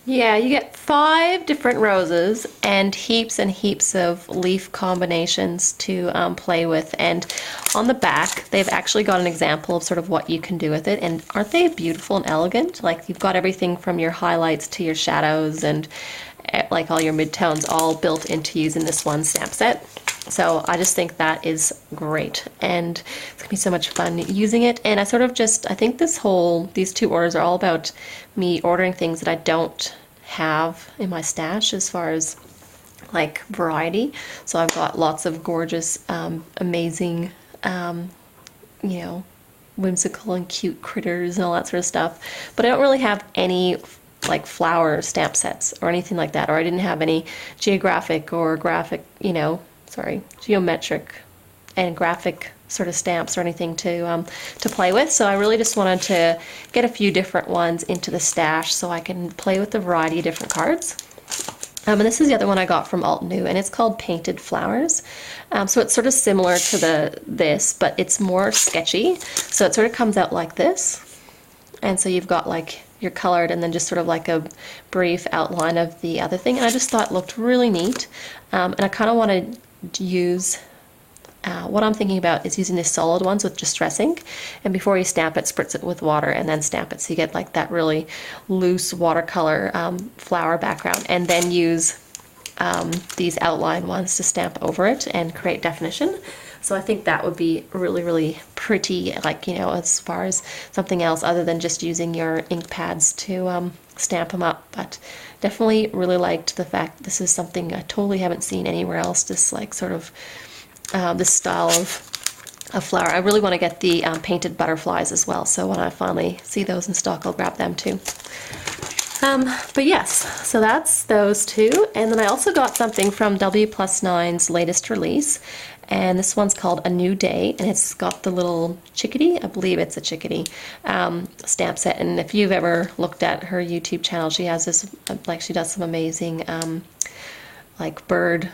Yeah, you get 5 different roses and heaps of leaf combinations to play with. And on the back, they've actually got an example of sort of what you can do with it. And aren't they beautiful and elegant? Like you've got everything from your highlights to your shadows and like all your midtones all built into using this one stamp set. So I just think that is great, and it's gonna be so much fun using it. And I sort of just, I think these 2 orders are all about me ordering things that I don't have in my stash as far as like variety. So I've got lots of gorgeous, amazing, you know, whimsical and cute critters and all that sort of stuff. But I don't really have any like flower stamp sets or anything like that, or I didn't have any geographic or graphic, geometric and graphic sort of stamps or anything to play with. So I really just wanted to get a few different ones into the stash so I can play with a variety of different cards. And this is the other one I got from Altenew, and it's called Painted Flowers. So it's sort of similar to this, but it's more sketchy. So it sort of comes out like this. And so you've got like your colored and then just sort of like a brief outline of the other thing. And I just thought it looked really neat. And I kind of wanted to use, what I'm thinking about is using these solid ones with distress ink. And before you stamp it, spritz it with water and then stamp it. So you get like that really loose watercolor flower background. And then use these outline ones to stamp over it and create definition. So I think that would be really, really pretty, like, as far as something else other than just using your ink pads to stamp them up. But definitely really liked the fact this is something I totally haven't seen anywhere else, this like sort of this style of flower. I really want to get the painted butterflies as well, so when I finally see those in stock, I'll grab them too. But yes, so that's those 2. And then I also got something from W+9's latest release, and this one's called A New Day, and it's got the little chickadee, I believe it's a chickadee, stamp set. And if you've ever looked at her YouTube channel, she has this, like she does some amazing like bird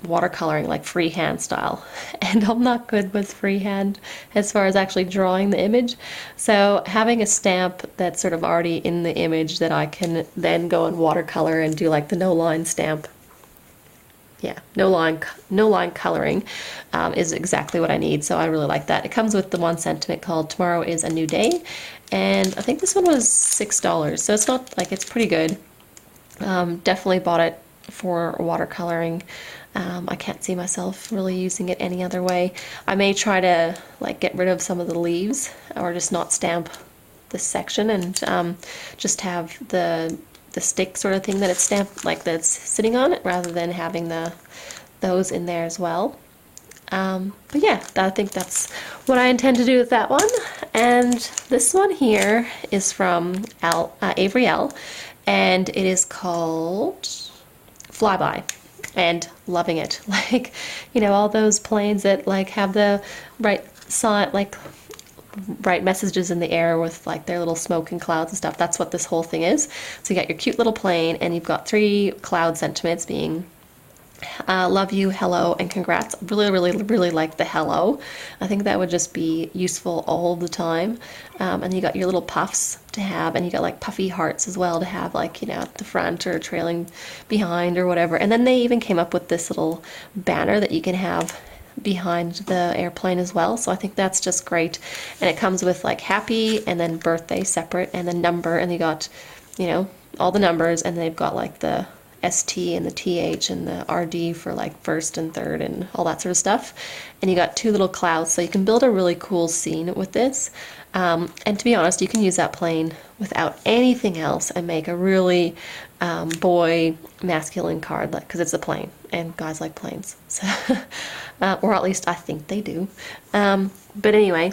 watercoloring, like freehand style, and I'm not good with freehand as far as actually drawing the image. So having a stamp that's sort of already in the image that I can then go and watercolor and do like the no line stamp, no line coloring, is exactly what I need. So I really like that. It comes with the one sentiment called Tomorrow is a New Day, and I think this one was $6, so it's not like, it's pretty good. Definitely bought it for watercoloring. I can't see myself really using it any other way. I may try to like get rid of some of the leaves or just not stamp this section and just have the stick sort of thing that it's stamped, like that's sitting on it, rather than having those in there as well. But yeah, I think that's what I intend to do with that one. And this one here is from Avery L, and it is called Flyby. And loving it. Like, all those planes that like have the right side, like bright messages in the air with like their little smoke and clouds and stuff. That's what this whole thing is. So you got your cute little plane, and you've got 3 cloud sentiments being love you, hello, and congrats. Really, really, really like the hello. I think that would just be useful all the time. And you got your little puffs to have, and you got like puffy hearts as well to have, like, at the front or trailing behind or whatever. And then they even came up with this little banner that you can have behind the airplane as well. So I think that's just great. And it comes with like happy and then birthday separate and then number, and you got, all the numbers, and they've got like the ST and the TH and the RD for like first and third and all that sort of stuff. And you got 2 little clouds, so you can build a really cool scene with this. And to be honest, you can use that plane without anything else and make a really boy masculine card, because it's a plane and guys like planes. So, or at least I think they do. But anyway,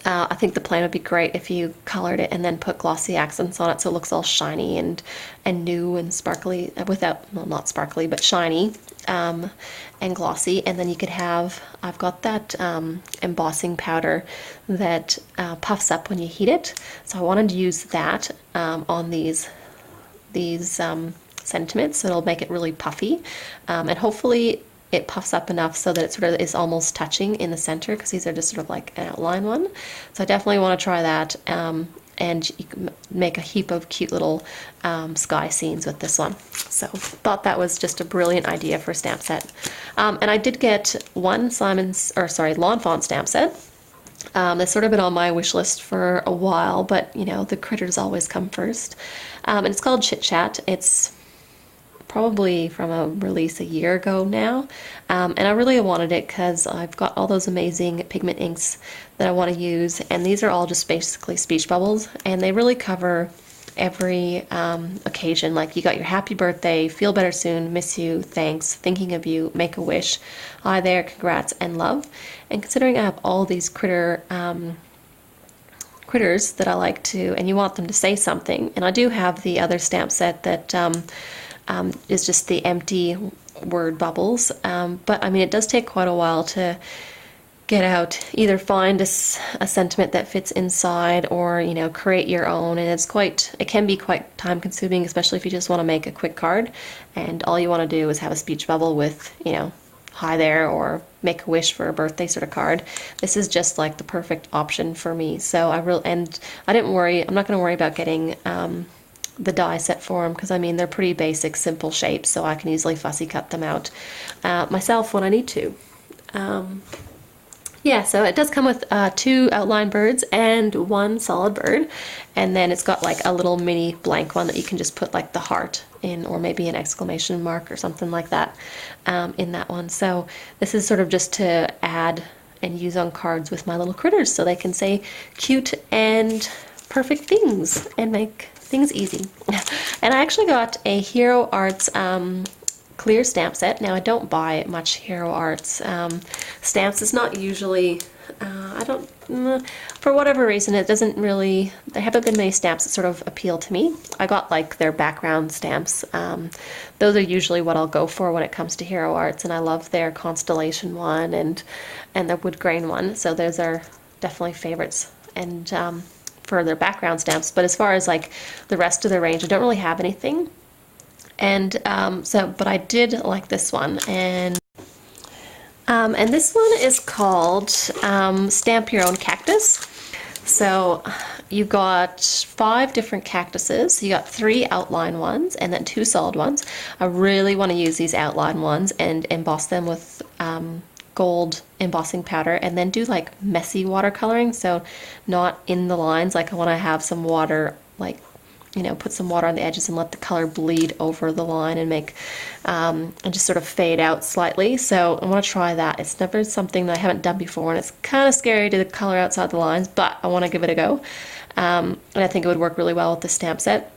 I think the plane would be great if you colored it and then put glossy accents on it so it looks all shiny and new and sparkly, well, not sparkly, but shiny and glossy. And then you could have, I've got that embossing powder that puffs up when you heat it. So I wanted to use that on these sentiments, so it'll make it really puffy. And hopefully it puffs up enough so that it sort of is almost touching in the center, because these are just sort of like an outline one. So I definitely want to try that. and you can make a heap of cute little sky scenes with this one. So thought that was just a brilliant idea for a stamp set. And I did get one Lawn Fawn stamp set. That's sort of been on my wish list for a while, but you know, the critters always come first. And it's called Chit Chat. It's probably from a release a year ago now, and I really wanted it because I've got all those amazing pigment inks that I want to use, and these are all just basically speech bubbles, and they really cover every occasion. Like, you got your happy birthday, feel better soon, miss you, thanks, thinking of you, make a wish, hi there, congrats, and love. And considering I have all these critters that I like to, and you want them to say something, and I do have the other stamp set that is just the empty word bubbles, but I mean, it does take quite a while to get out, either find a sentiment that fits inside, or you know, create your own. And it can be quite time consuming, especially if you just want to make a quick card and all you want to do is have a speech bubble with, you know, hi there, or make a wish for a birthday sort of card. This is just like the perfect option for me. So I'm not going to worry about getting the die set for them, because I mean, they're pretty basic, simple shapes, so I can easily fussy cut them out myself when I need to. Yeah, so it does come with 2 outline birds and 1 solid bird, and then it's got like a little mini blank one that you can just put like the heart in, or maybe an exclamation mark or something like that in that one. So this is sort of just to add and use on cards with my little critters, so they can say cute and perfect things and make things easy. And I actually got a Hero Arts clear stamp set. Now, I don't buy much Hero Arts stamps. It's not usually, for whatever reason, there haven't been many stamps that sort of appeal to me. I got like their background stamps. Those are usually what I'll go for when it comes to Hero Arts, and I love their Constellation one and their wood grain one. So those are definitely favorites, and for their background stamps. But as far as like the rest of the range, I don't really have anything. And but I did like this one, and this one is called Stamp Your Own Cactus. So you got 5 different cactuses. You got 3 outline ones and then 2 solid ones. I really want to use these outline ones and emboss them with gold embossing powder, and then do like messy watercoloring, so not in the lines. Like, I want to have some water, like, you know, put some water on the edges and let the color bleed over the line and make and just sort of fade out slightly. So I want to try that. It's never something that I haven't done before, and it's kind of scary to color outside the lines, but I want to give it a go, and I think it would work really well with the stamp set.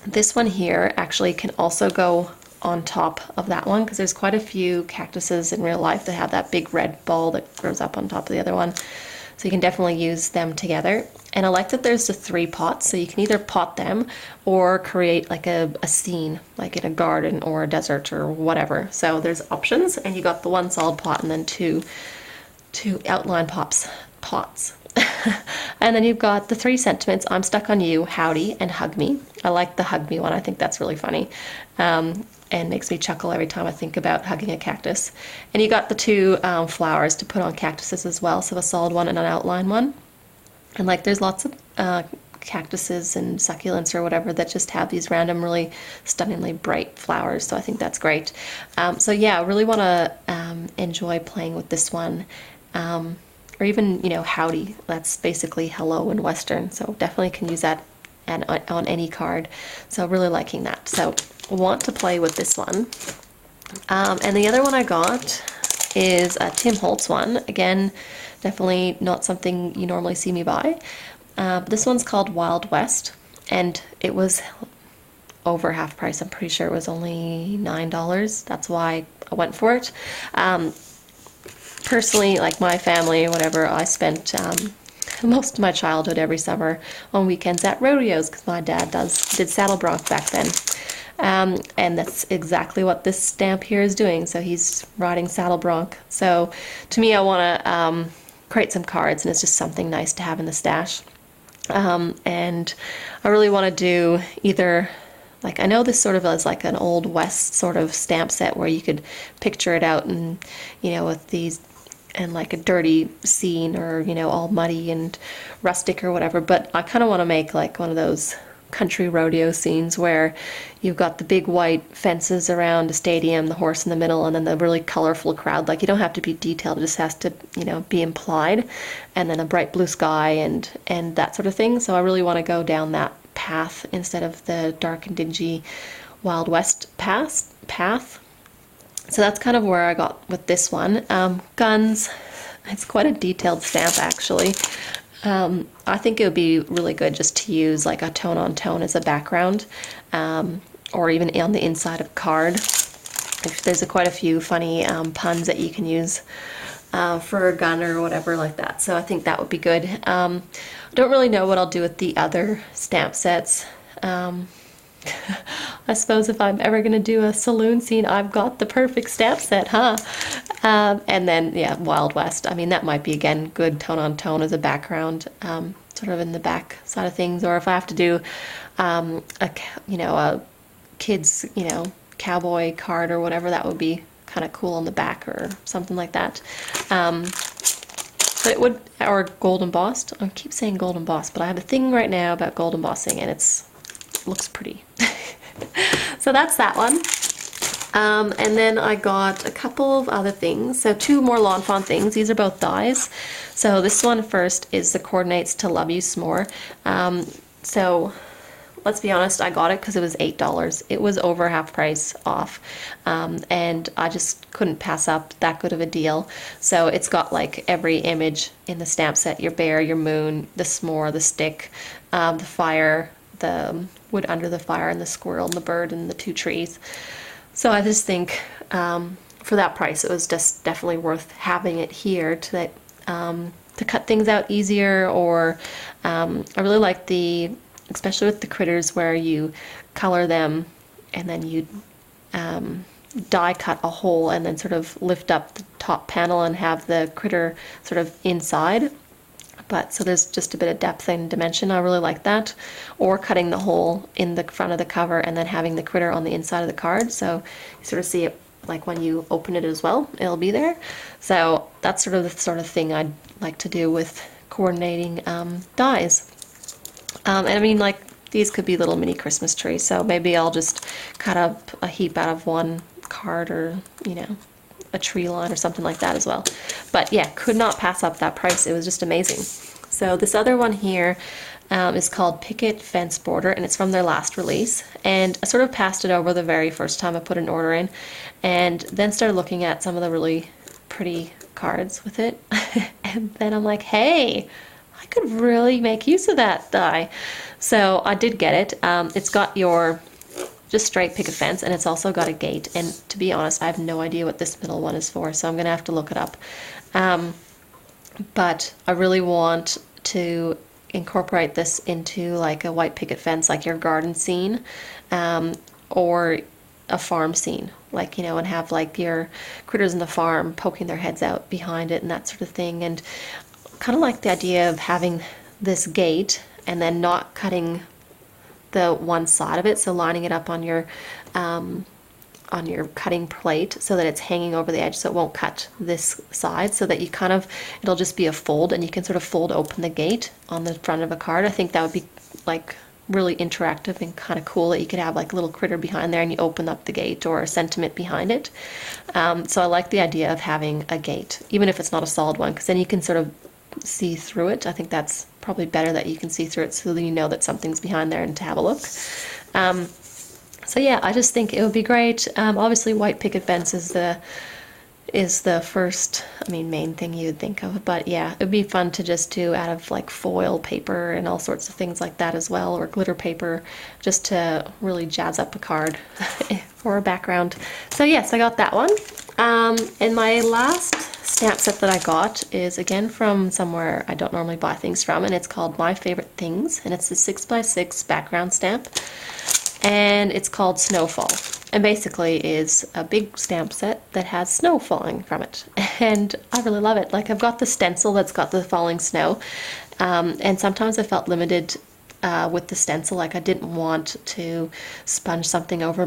This one here actually can also go on top of that one, because there's quite a few cactuses in real life that have that big red ball that grows up on top of the other one. So you can definitely use them together. And I like that there's the 3 pots, so you can either pot them or create like a scene, like in a garden or a desert or whatever. So there's options, and you got the 1 solid pot and then two outline pots. And then you've got the 3 sentiments: I'm stuck on you, howdy, and hug me. I like the hug me one. I think that's really funny. And makes me chuckle every time I think about hugging a cactus. And you got the 2 flowers to put on cactuses as well, so a solid one and an outline one. And like, there's lots of cactuses and succulents or whatever that just have these random, really stunningly bright flowers, so I think that's great. So yeah, I really want to enjoy playing with this one. Or even, you know, howdy, that's basically hello in Western, so definitely can use that on any card. So really liking that. So want to play with this one. And the other one I got is a Tim Holtz one. Again, definitely not something you normally see me buy. This one's called Wild West, and it was over half price. I'm pretty sure it was only $9. That's why I went for it. Personally, like my family, whatever, I spent most of my childhood every summer on weekends at rodeos, because my dad did saddle bronc back then. And that's exactly what this stamp here is doing. So he's riding saddle bronc. So to me, I want to create some cards, and it's just something nice to have in the stash. And I really want to do either, like, I know this sort of is like an old West sort of stamp set where you could picture it out, and, you know, with these like a dirty scene, or you know, all muddy and rustic or whatever. But I kind of want to make like one of those country rodeo scenes where you've got the big white fences around a stadium, the horse in the middle, and then the really colorful crowd. Like, you don't have to be detailed, it just has to, you know, be implied, and then a bright blue sky and that sort of thing. So I really want to go down that path instead of the dark and dingy Wild West path. So that's kind of where I got with this one. Guns, it's quite a detailed stamp actually. I think it would be really good just to use like a tone on tone as a background, or even on the inside of a card. If there's quite a few funny puns that you can use for a gun or whatever like that. So I think that would be good. I don't really know what I'll do with the other stamp sets. I suppose if I'm ever going to do a saloon scene, I've got the perfect stamp set, huh? And then, yeah, Wild West. I mean, that might be, again, good tone on tone as a background, sort of in the back side of things. Or if I have to do, a kid's, cowboy card or whatever, that would be kind of cool on the back or something like that. But it would, or gold embossed. I keep saying gold embossed, but I have a thing right now about gold embossing, and looks pretty. So that's that one. And then I got a couple of other things. So 2 more Lawn Fawn things. These are both dies. So this one first is the Coordinates to Love You S'more. So let's be honest, I got it because it was $8. It was over half price off. And I just couldn't pass up that good of a deal. So it's got like every image in the stamp set: your bear, your moon, the s'more, the stick, the fire, the wood under the fire, and the squirrel and the bird and the 2 trees. So I just think for that price it was just definitely worth having it here to cut things out easier. Or I really like especially with the critters, where you color them and then you die cut a hole and then sort of lift up the top panel and have the critter sort of inside. But so there's just a bit of depth and dimension. I really like that. Or cutting the hole in the front of the cover and then having the critter on the inside of the card, so you sort of see it like when you open it as well, it'll be there. So that's sort of the sort of thing I'd like to do with coordinating dies. And I mean, like, these could be little mini Christmas trees, so maybe I'll just cut up a heap out of one card, or a tree line or something like that as well. But yeah, could not pass up that price. It was just amazing. So this other one here is called Picket Fence Border, and it's from their last release. And I sort of passed it over the very first time I put an order in, and then started looking at some of the really pretty cards with it. And then I'm like, hey, I could really make use of that die. So I did get it. It's got your just straight picket fence, and it's also got a gate. And to be honest, I have no idea what this middle one is for, so I'm gonna have to look it up. But I really want to incorporate this into like a white picket fence, like your garden scene, or a farm scene, like, and have like your critters in the farm poking their heads out behind it and that sort of thing. And kind of like the idea of having this gate and then not cutting the one side of it, so lining it up on your cutting plate so that it's hanging over the edge, so it won't cut this side, so that it'll just be a fold, and you can sort of fold open the gate on the front of a card. I think that would be like really interactive and kind of cool, that you could have like a little critter behind there and you open up the gate, or a sentiment behind it. So I like the idea of having a gate, even if it's not a solid one, because then you can sort of see through it. I think that's probably better, that you can see through it, so that you know that something's behind there and to have a look. So yeah, I just think it would be great. Obviously white picket fence is the first, main thing you'd think of, but yeah, it'd be fun to just do out of like foil paper and all sorts of things like that as well, or glitter paper, just to really jazz up a card for a background. So yes, I got that one. And my last stamp set that I got is again from somewhere I don't normally buy things from, and it's called My Favorite Things, and it's the 6x6 background stamp, and it's called Snowfall, and basically is a big stamp set that has snow falling from it, and I really love it. Like, I've got the stencil that's got the falling snow, and sometimes I felt limited with the stencil, like I didn't want to sponge something over